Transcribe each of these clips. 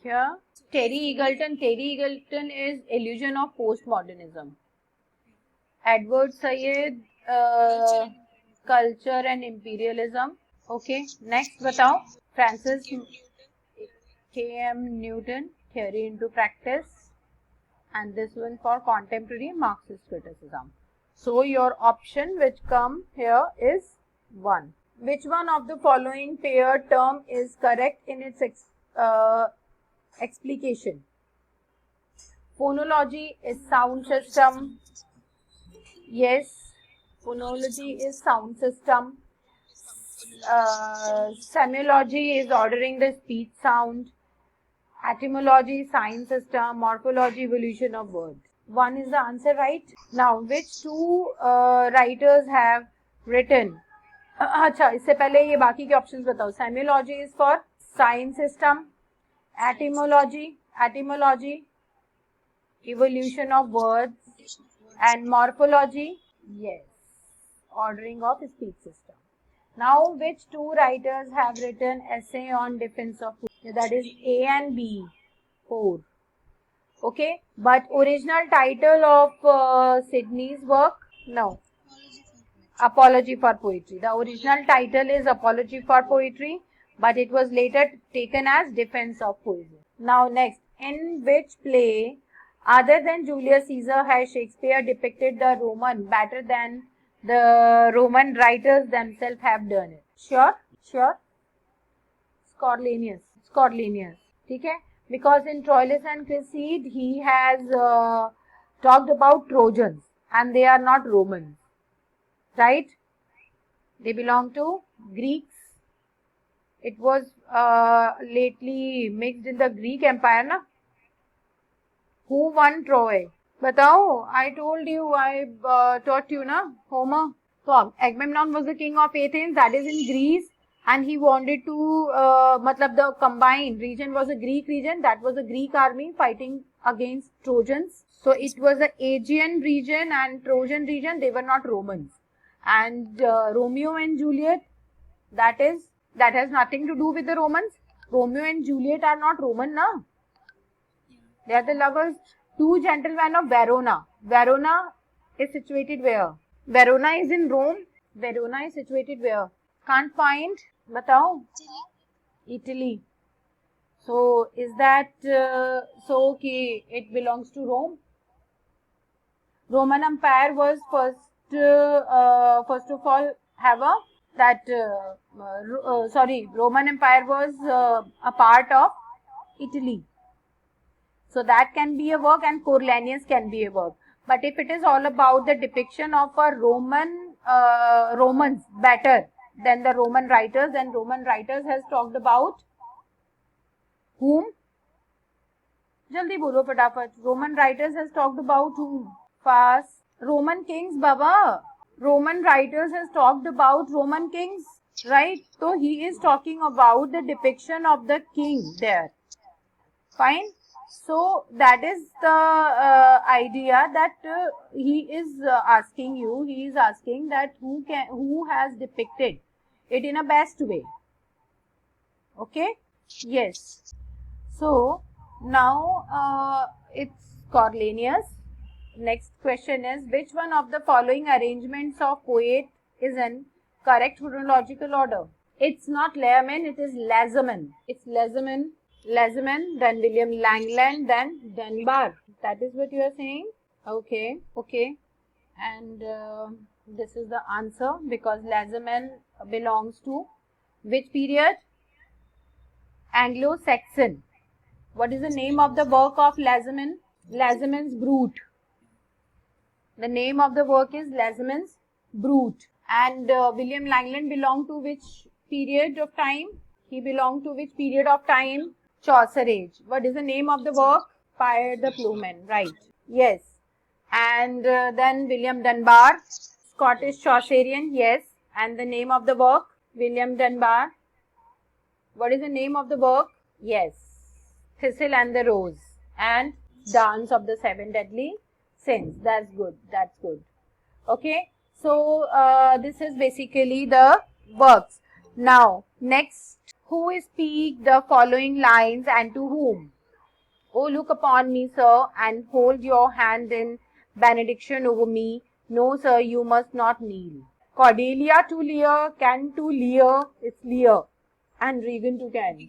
Here, Terry Eagleton is illusion of postmodernism. Edward Said, culture and imperialism. Okay, next बताओ. Francis K.M. Newton, theory into practice. And this one for contemporary Marxist criticism. So your option which come here is 1. Which one of the following paired term is correct in its explication? Phonology is sound system. Yes, phonology is sound system. Semiology is ordering the speech sound. Etymology, sign system. Morphology, evolution of words. 1 is the answer, right? Now, which two writers have written? अच्छा, इससे पहले ये बाकी के options बताओ. Semiology is for sign system. Etymology, evolution of words. And morphology, yes, ordering of speech system. Now, which two writers have written essay on defense of poetry? That is A and B, 4. Okay, but original title of Sidney's work? No. Apology for Poetry. The original title is Apology for Poetry, but it was later taken as Defense of Poetry. Now next, in which play other than Julius Caesar has Shakespeare depicted the Roman better than the Roman writers themselves have done it? Sure? Scorlenius. ठीक है? Because in Troilus and Cressida he has talked about Trojans and they are not Romans. Right? They belong to Greeks. It was lately mixed in the Greek Empire, na? Who won Troy? Batao, I told you, I taught you, na? Homer. So, Agamemnon was the king of Athens, that is in Greece, and he wanted to, the combined region was a Greek region, that was a Greek army fighting against Trojans. So, it was the Aegean region and Trojan region, they were not Romans. And Romeo and Juliet, that has nothing to do with the Romans. Romeo and Juliet are not Roman, na? They are the lovers. Two gentlemen of Verona. Verona is situated where? Verona is in Rome. Verona is situated where? Can't find. Batao. Italy. So is that so? Okay, it belongs to Rome. Roman Empire was first of all have a that Roman Empire was a part of Italy. So that can be a work and Coriolanus can be a work. But if it is all about the depiction of a Romans better than the Roman writers, then Roman writers has talked about whom? Jaldi bolo fatafat. Roman writers has talked about whom? Fast. Roman kings, Baba. Roman writers has talked about Roman kings, right? So he is talking about the depiction of the king there. Fine. So that is the idea that he is asking you. He is asking that who has depicted it in a best way. Okay. Yes. So now it's Coriolanus. Next question is, which one of the following arrangements of poet is in correct chronological order? It's not Lehrman, it is Lazeman. It's Lazeman, then William Langland, then Dunbar. That is what you are saying? Okay. And this is the answer because Lazeman belongs to which period? Anglo-Saxon. What is the name of the work of Lazeman? Lazeman's Brute. The name of the work is Lazeman's Brute. And William Langland belonged to which period of time? He belonged to which period of time? Chaucer age. What is the name of the work? Pier the Plowman. Right. Yes. And then William Dunbar, Scottish Chaucerian. Yes. And the name of the work? William Dunbar. What is the name of the work? Yes. Thistle and the Rose. And Dance of the Seven Deadly Sins. That's good. Okay. So this is basically the works. Now next Who speak the following lines and to whom? Oh, look upon me, sir, and hold your hand in benediction over me. No, sir, you must not kneel. Cordelia to Lear, Kent to Lear, it's Lear, and Regan to Kent.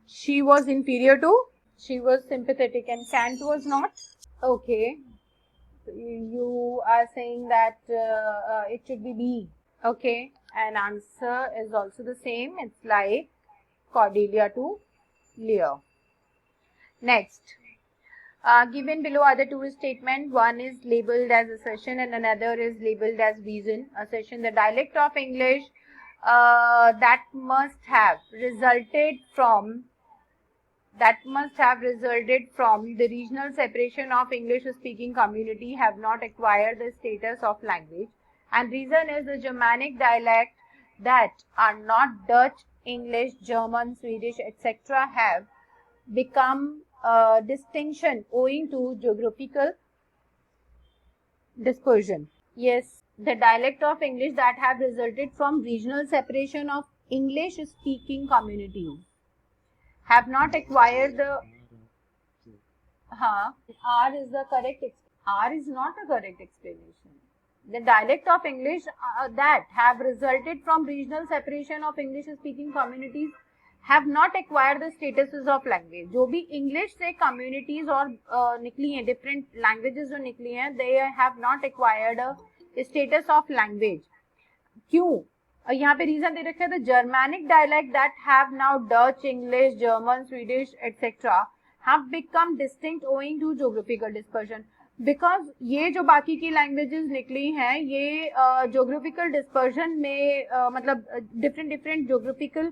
She was inferior to, she was sympathetic, and Kent was not. Okay, you are saying that it should be B. Okay, and answer is also the same. It's like Cordelia to Lear. Next, given below are the two statements. One is labeled as assertion and another is labeled as reason. Assertion: the dialect of English that must have resulted from the regional separation of English speaking community have not acquired the status of language. And reason is the Germanic dialect that are not Dutch, English, German, Swedish, etc. have become distinction owing to geographical dispersion. Yes, the dialect of English that have resulted from regional separation of English speaking communities have not acquired the R is the correct R is not a correct explanation. The dialect of English that have resulted from regional separation of English speaking communities have not acquired the statuses of language. जो भी English से communities और निकली हैं, different languages जो निकली हैं, they have not acquired a status of language. क्यों? यहाँ पे रीजन दे रखा है, the Germanic dialect that have now Dutch, English, German, Swedish, etc. have become distinct owing to geographical dispersion. Because ये जो बाकी की लैंग्वेजेस निकली हैं ये जोग्राफिकल डिस्पर्जन में मतलब डिफरेंट जोग्राफिकल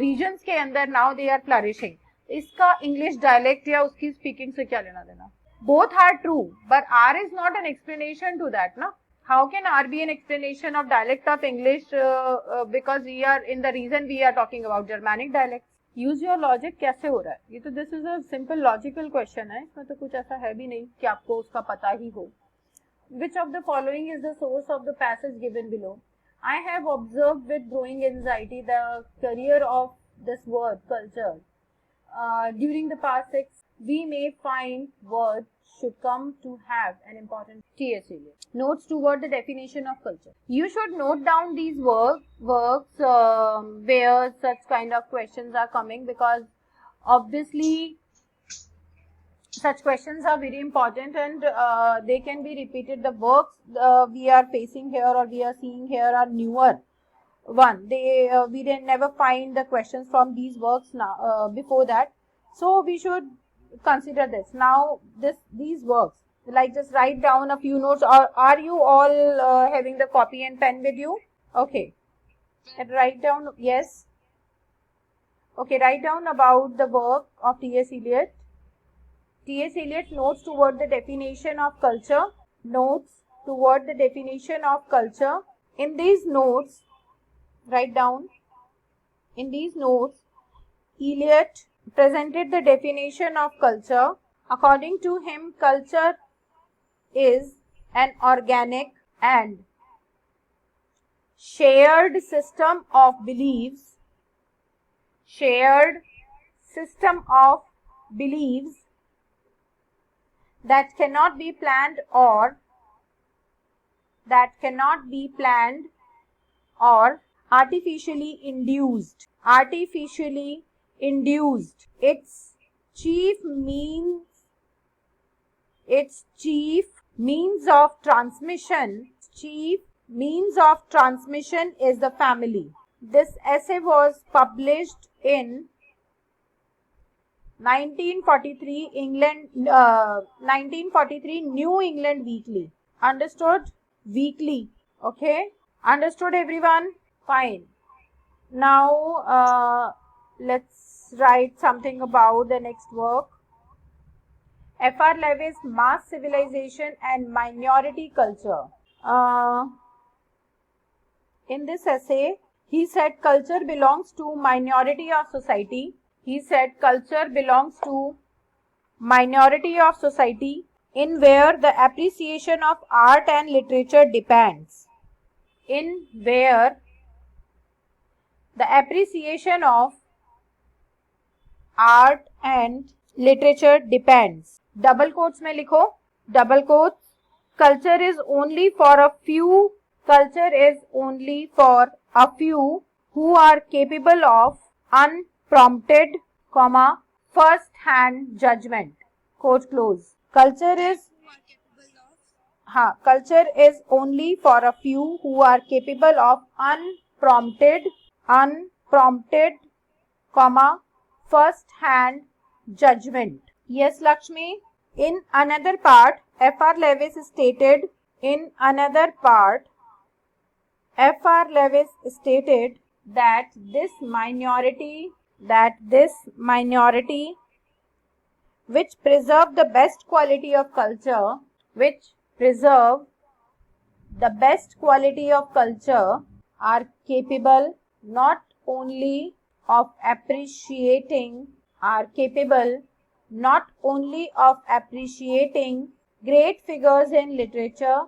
रीजन्स के अंदर नाउ दे आर फ्लरिशिंग. इसका इंग्लिश डायलेक्ट या उसकी स्पीकिंग से क्या लेना देना? Both are true but R is not an explanation to that ना. How can R be an explanation of dialect of English because we are in the region we are talking about Germanic dialect. Use your logic कैसे हो रहा है? ये तो this is a simple logical question है, इसमें तो कुछ ऐसा है भी नहीं कि आपको उसका पता ही हो. Which of the following is the source of the passage given below? I have observed with growing anxiety the career of this word culture. During the past 6, we may find words should come to have an important T.S. Eliot. Notes toward the definition of culture. You should note down these works where such kind of questions are coming, because obviously such questions are very important and they can be repeated. The works we are facing here or we are seeing here are newer one. We didn't never find the questions from these works now before that, so we should consider this. Now these works, like just write down a few notes. Or are you all having the copy and pen with you? Okay, and write down. Yes, okay, write down about the work of T.S. Eliot. T.S. Eliot, Notes toward the definition of culture. Notes toward the definition of culture. In these notes, write down. In these notes, Eliot presented the definition of culture. According to him, culture is an organic and shared system of beliefs. Shared system of beliefs that cannot be planned or artificially induced. Its chief means of transmission is the family. This essay was published in 1943 New England Weekly. Understood? Weekly. Okay. Understood everyone? Fine. Now let's write something about the next work. F.R. Leavitt's Mass Civilization and Minority Culture. In this essay, he said culture belongs to minority of society. He said culture belongs to minority of society in where the appreciation of art and literature depends. In where The appreciation of art and literature depends. Double quotes में लिखो. Double quotes. Culture is only for a few. Culture is only for a few who are capable of unprompted, first-hand judgment. Quote close. Culture is only for a few who are capable of unprompted, first-hand judgment. Yes, Lakshmi. In another part, F.R. Lewis stated that this minority which preserve the best quality of culture, are capable not only of appreciating great figures in literature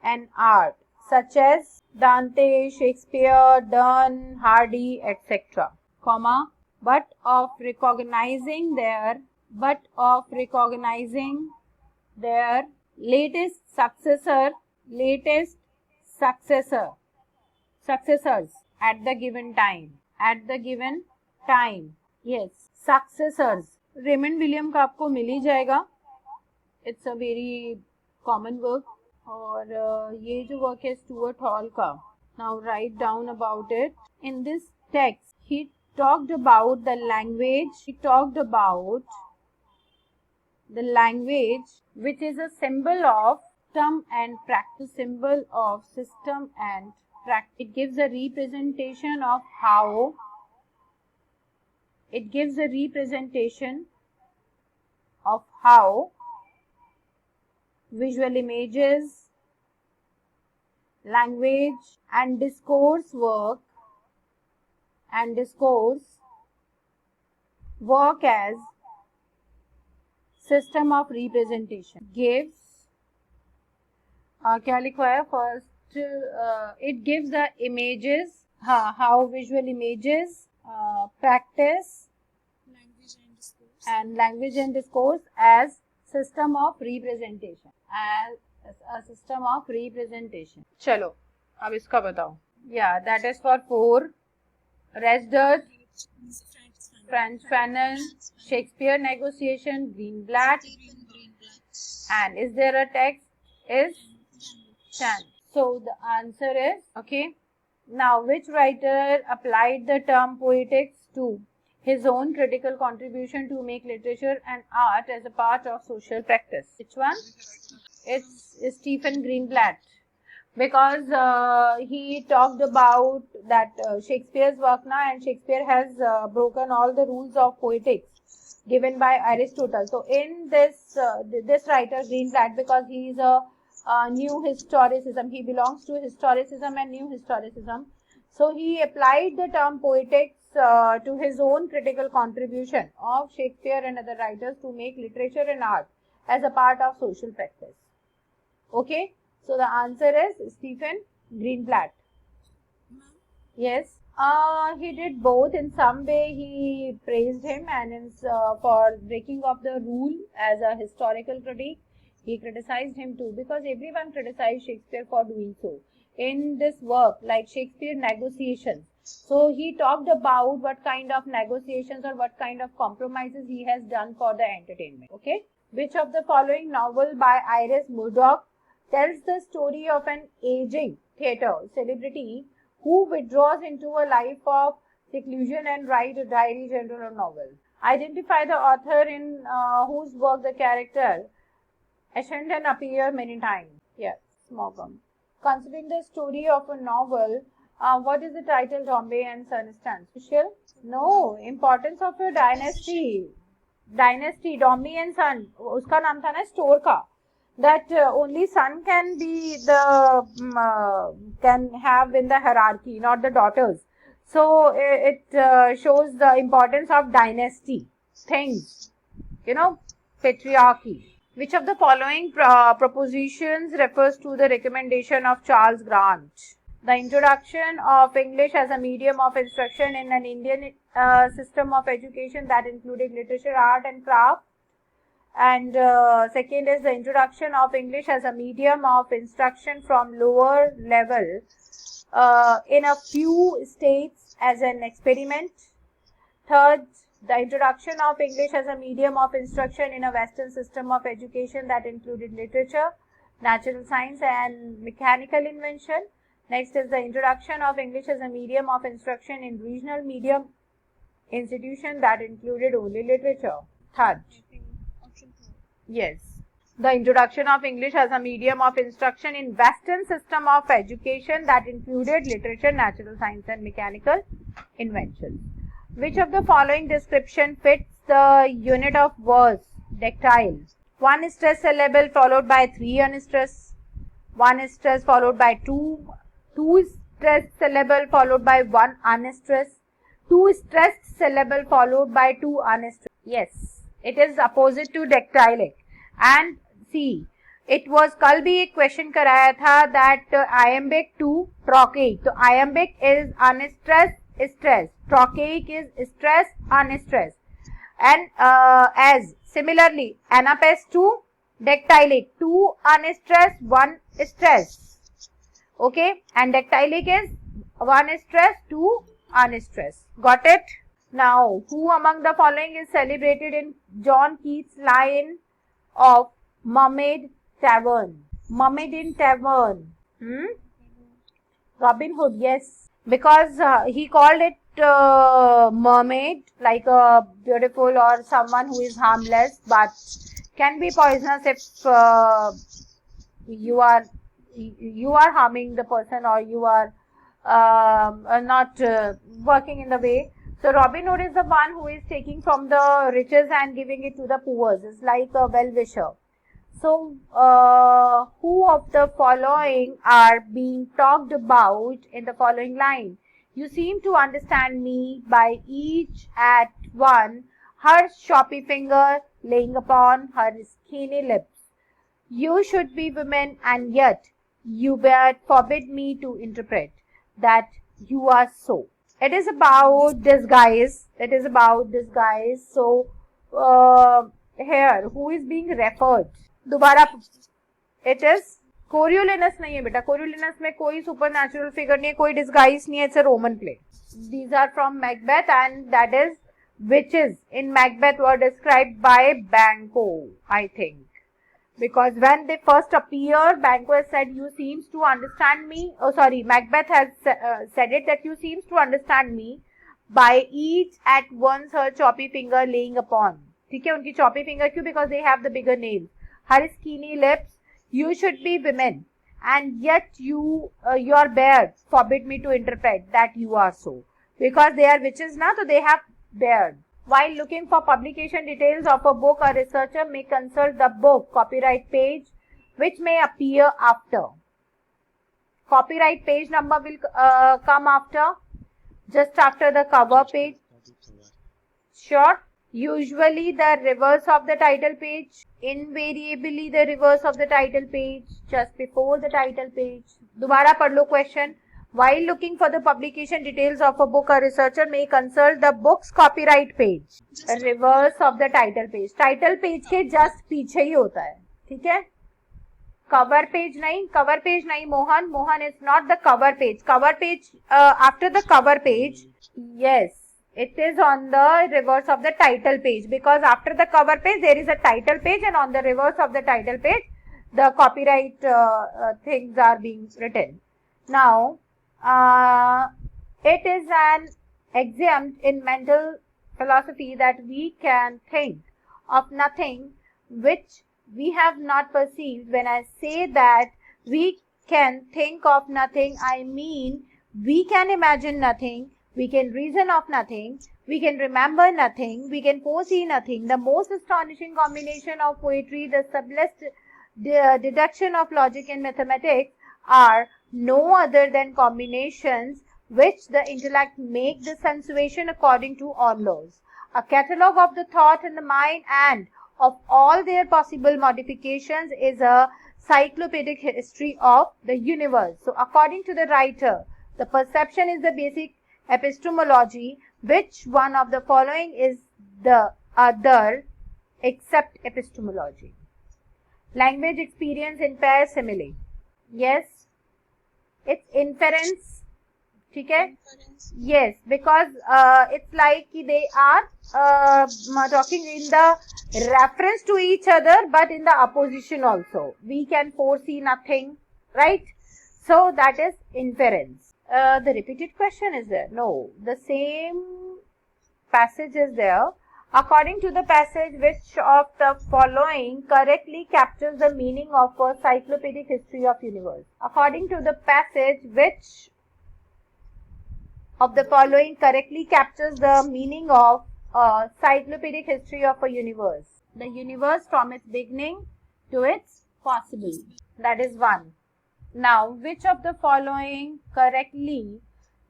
and art, such as Dante, Shakespeare, Donne, Hardy, etc., but of recognizing their latest successors at the given time. Yes, successors. Raymond William का आपको मिल ही जाएगा. It's a very common work. और ये जो work है Stuart hall का. Now write down about it. In this text he talked about the language which is a symbol of system and practice. It gives a representation of how visual images, language and discourse work as system of representation. Gives क्या लिखा है first? It gives the images, how visual images, practice language and discourse as system of representation. चलो अब इसका बताओ. Yeah, that is for 4. Resdert, Frantz Fanon, Shakespeare Negotiation, Greenblatt, and is there a text? Is Chan. So the answer is okay. Now, which writer applied the term poetics to his own critical contribution to make literature and art as a part of social practice? Which one? It's Stephen Greenblatt. Because he talked about that Shakespeare's work now, and Shakespeare has broken all the rules of poetics given by Aristotle. So in this writer Greenblatt, because he is a new historicism, he belongs to historicism and new historicism. So he applied the term poetics to his own critical contribution of Shakespeare and other writers to make literature and art as a part of social practice. Okay. So the answer is Stephen Greenblatt. Yes. He did both. In some way he praised him, and for breaking of the rule as a historical critic, he criticized him too, because everyone criticized Shakespeare for doing so. In this work, like Shakespeare Negotiations, so he talked about what kind of negotiations or what kind of compromises he has done for the entertainment. Okay. Which of the following novel by Iris Murdoch tells the story of an aging theatre celebrity who withdraws into a life of seclusion and writes a diary, journal or novel? Identify the author in whose work the character Ashendon appear many times. Yes, Smoggum. Considering the story of a novel, what is the title Dombey and Son stands? Michelle? No, importance of a dynasty. Dombey and Son. उसका नाम था ना store का. That only son can be can have in the hierarchy, not the daughters. So it shows the importance of dynasty things, patriarchy. Which of the following propositions refers to the recommendation of Charles Grant? The introduction of English as a medium of instruction in an Indian system of education that included literature, art and craft. And second is the introduction of English as a medium of instruction from lower level in a few states as an experiment. Third, the introduction of English as a medium of instruction in a Western system of education that included literature, natural science and mechanical invention. Next is the introduction of English as a medium of instruction in regional medium institution that included only literature. Third, yes, the introduction of English as a medium of instruction in Western system of education that included literature, natural science and mechanical inventions. Which of the following description fits the unit of words? Dactyl. One stressed syllable followed by three unstressed. One stressed followed by two stressed syllable followed by one unstressed. Two stressed syllable followed by two unstressed. Yes, it is opposite to dactylic. And see, it was कल भी एक question कराया था that iambic to trochaic. तो iambic is unstressed stress, trochaic is stress unstressed, and as similarly anapes to dactylic, two unstressed one stress, okay, and dactylic is one stress two unstressed. Got it? Now, who among the following is celebrated in John Keats' line of Mermaid Tavern? Mermaid in Tavern. Robin Hood, yes. Because he called it mermaid, like a beautiful or someone who is harmless, but can be poisonous if you are harming the person or you are not working in the way. So Robin Hood is the one who is taking from the riches and giving it to the poor. It's like a well-wisher. So, who of the following are being talked about in the following line? You seem to understand me by each at one, her choppy finger laying upon her skinny lips. You should be women, and yet you forbid me to interpret that you are so. It is about disguise. So, here, who is being referred? दोबारा it is कोरियोलिनस नहीं है बेटा, कोरियोलिनस में कोई supernatural figure नहीं है, कोई disguise नहीं है, it's a Roman play. These are from Macbeth and that is witches in Macbeth were described by Banquo, I think, because when they first appear, Banquo has said, you seems to understand me. Oh sorry, Macbeth has said it that you seems to understand me by each at once her choppy finger laying upon. ठीक है, उनकी choppy finger क्यों? Because they have the bigger nails. Her skinny lips, you should be women, and yet your beard forbid me to interpret that you are so. Because they are witches now, so they have beard. While looking for publication details of a book, a researcher may consult the book copyright page, which may appear after. Copyright page number will come after, just after the cover page. Sure. Usually the reverse of the title page, invariably the reverse of the title page, just before the title page. दोबारा पढ़ लो question. While looking for the publication details of a book, a researcher may consult the book's copyright page. Reverse of the title page. Title page के just पीछे ही होता है, ठीक है? Cover page नहीं, Mohan is not the cover page. Cover page, after the cover page, yes. It is on the reverse of the title page, because after the cover page there is a title page, and on the reverse of the title page the copyright things are being written. Now, it is an axiom in mental philosophy that we can think of nothing which we have not perceived. When I say that we can think of nothing, I mean we can imagine nothing, we can reason of nothing, we can remember nothing, we can foresee nothing. The most astonishing combination of poetry, the subtlest deduction of logic and mathematics are no other than combinations which the intellect make the sensuation according to all laws. A catalogue of the thought and the mind and of all their possible modifications is a cyclopedic history of the universe. So according to the writer, the perception is the basic epistemology. Which one of the following is the other except epistemology? Language experience impairs simile. Yes, it's inference. ठीक है? Yes, because it's like they are talking in the reference to each other, but in the opposition also. We can foresee nothing, right? So that is inference. The repeated question is there? No, the same passage is there. According to the passage, which of the following correctly captures the meaning of a cyclopedic history of universe? According to the passage, which of the following correctly captures the meaning of a cyclopedic history of a universe? The universe from its beginning to its possible. That is one. Now, which of the following correctly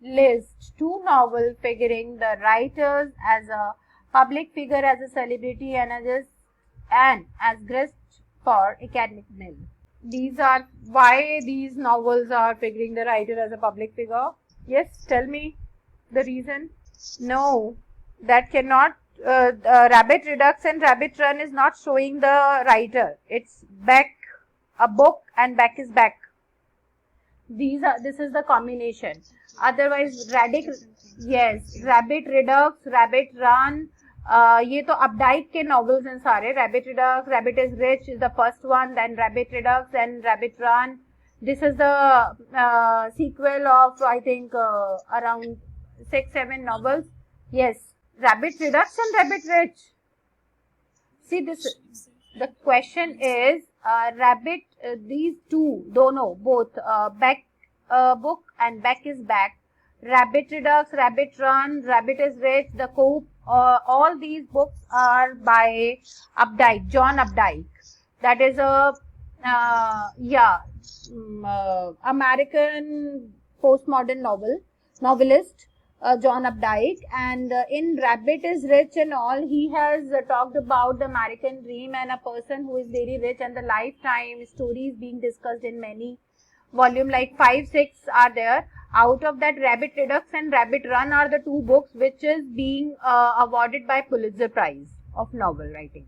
lists two novels figuring the writers as a public figure, as a celebrity, and as grist for academic mill? These are why these novels are figuring the writer as a public figure. Yes, tell me the reason. No, that cannot. Rabbit Redux and Rabbit Run is not showing the writer. It's Beck, a book, and Beck is Beck. This is the combination. Otherwise, yes, Rabbit Redux, Rabbit Run. ये तो अपडाइक के novels हैं सारे. Rabbit Redux, Rabbit is Rich is the first one. Then Rabbit Redux, then Rabbit Run. This is the sequel of, I think, around 6-7 novels. Yes, Rabbit Redux and Rabbit Rich. See, the question is Rabbit, these two, dono, both Beck book and Beck is Back. Rabbit Redux, Rabbit Run, Rabbit is Rich, The Coop, all these books are by Updike, John Updike. That is a American postmodern novelist, John Updike. And in Rabbit is Rich and all, he has talked about the American dream and a person who is very rich and the lifetime stories being discussed in many volumes, like 5-6 are there. Out of that, Rabbit Redux and Rabbit Run are the two books which is being awarded by Pulitzer Prize of novel writing.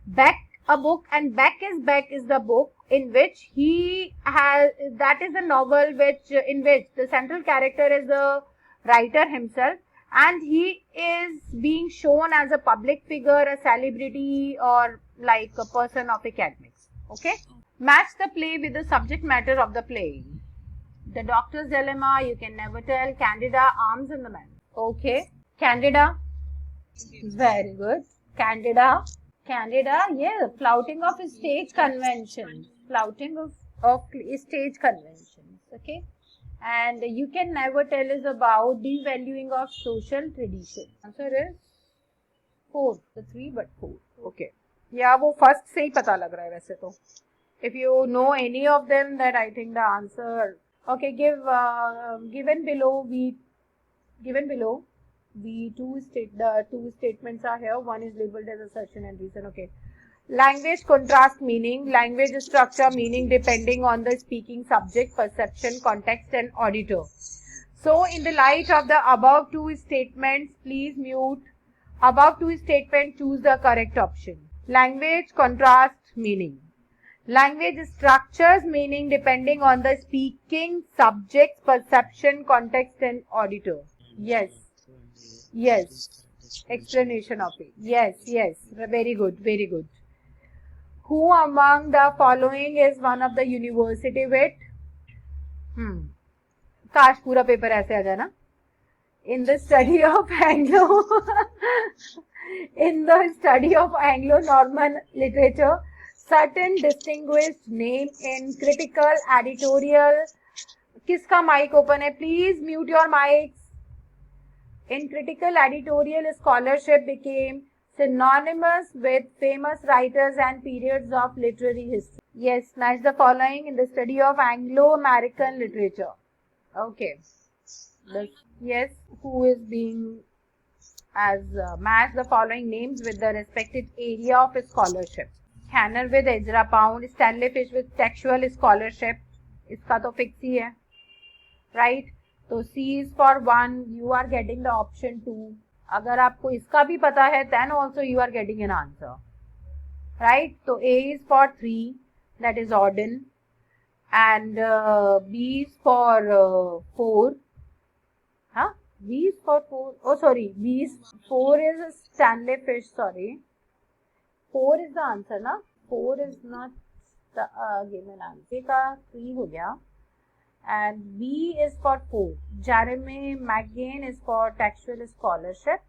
Beck, a book, and Beck is Back is the book in which he has, that is a novel in which the central character is the writer himself, and he is being shown as a public figure, a celebrity, or like a person of academics. Okay? Match the play with the subject matter of the play. The Doctor's Dilemma, You Can Never Tell, Candida, Arms and the Man. Okay. Candida. Very good. Candida, yeah, flouting of stage conventions. Flouting of stage conventions. Okay. And You Can Never Tell is about devaluing of social tradition. Answer is 4. The 3 but 4. Okay. Yeah, वो first से ही पता लग रहा है वैसे तो. If you know any of them, that I think the answer. Okay, given below the two statements are here. One is labeled as assertion and reason. Okay. Language contrast meaning, language structure meaning depending on the speaking subject, perception, context and auditor. So in the light of the above two statements, please mute. Above two statements, choose the correct option. Language contrast meaning. Language structures meaning depending on the speaking subject, perception, context and auditor. Yes. Explanation of it. Yes. Very good. Who among the following is one of the university with? काश पूरा paper ऐसे आ जाए ना. In the study of Anglo-Norman literature, certain distinguished name in critical editorial. किसका mic open है? Please mute your mics. In critical editorial, scholarship became synonymous with famous writers and periods of literary history. Yes, match the following in the study of Anglo-American literature. Okay. Yes, who is being as match the following names with the respective area of scholarship. Canner with Ezra Pound, Stanley Fish with textual scholarship. इसका तो fix ही है, right? तो C is for 1, you are getting the option 2. अगर आपको इसका भी पता है, then also you are getting an answer, right? तो A is for 3, that is Auden, and B is for 4. Huh? B is for 4. Oh, sorry. B is 4 is a Stanley Fish. Sorry. 4 is the answer, na? 4 is not the given answer. का 3 हो गया. And B is for 4. Jeremy McGain is for textual scholarship.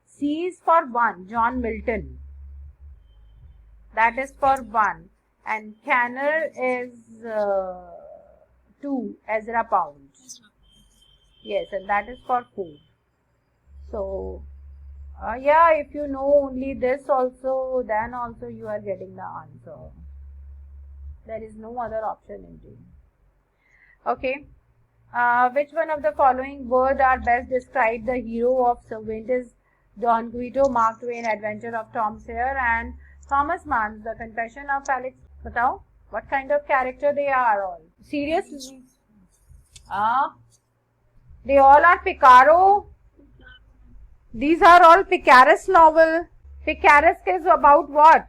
C is for 1. John Milton. That is for 1. And Canner is 2. Ezra Pound. Yes, and that is for 4. So, yeah, if you know only this also, then also you are getting the answer. There is no other option indeed. Okay. Which one of the following words are best describe the hero of Cervantes' Don Quixote, Mark Twain, Adventure of Tom Sawyer, and Thomas Mann's The Confession of Felix? Batao, what kind of character they are all? Seriously? They all are Picaro. These are all Picaresque novel. Picaresque is about what?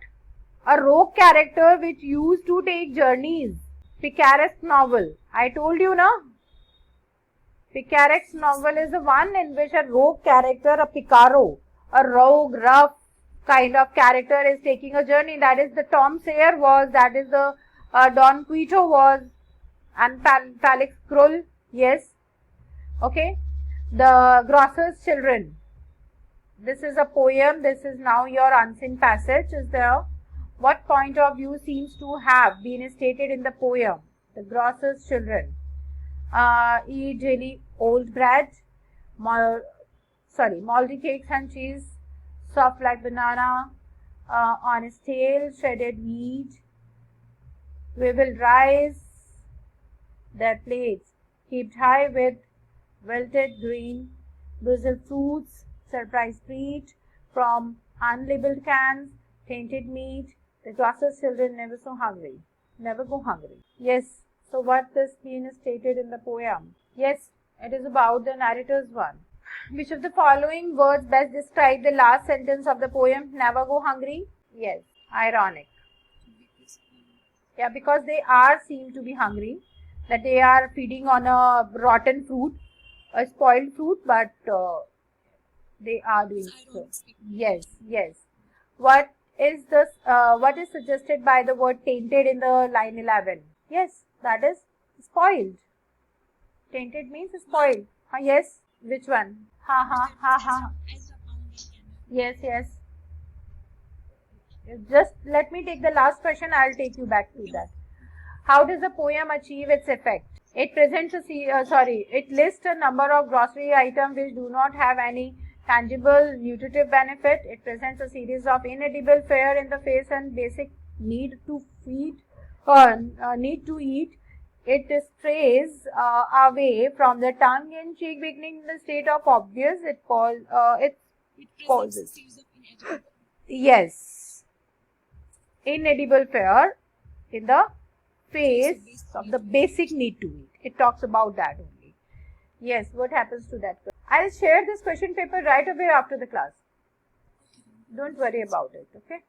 A rogue character which used to take journeys. Picaresque novel. I told you, na? Picaresque novel is the one in which a rogue character, a Picaro, a rogue, rough kind of character is taking a journey. That is the Tom Sawyer was, that is the Don Quixote was, and Felix Krull, yes. Okay, the Grosser's Children. This is a poem. This is now your unseen passage. Is there? What point of view seems to have been stated in the poem? The Grosser's Children. Eat daily old bread. Moldy cakes and cheese. Soft like banana. On its tail, shredded wheat. We will rise their plates, heaped high with wilted green, Brazil fruits, surprise treat from unlabeled cans, tainted meat. The Grosser's children never so hungry, never go hungry. Yes, so what is being stated in the poem? Yes, it is about the narrator's one. Which of the following words best describe the last sentence of the poem, never go hungry? Yes, ironic. Yeah, because they are seem to be hungry, that they are feeding on a rotten fruit, a spoiled fruit, but they are doing so. Yes, yes. What is this? What is suggested by the word tainted in the line 11? Yes, that is spoiled. Tainted means spoiled. Yes. Which one? Ha. Yes, yes. Just let me take the last question. I'll take you back to that. How does the poem achieve its effect? It presents it lists a number of grocery items which do not have any tangible nutritive benefit. It presents a series of inedible fare in the face and basic need to feed or need to eat. It strays away from the tongue-in-cheek beginning in the state of obvious. It causes yes, inedible fare in the face of the basic need to eat. It talks about that only. Yes, what happens to that? I'll share this question paper right away after the class. Don't worry about it, okay?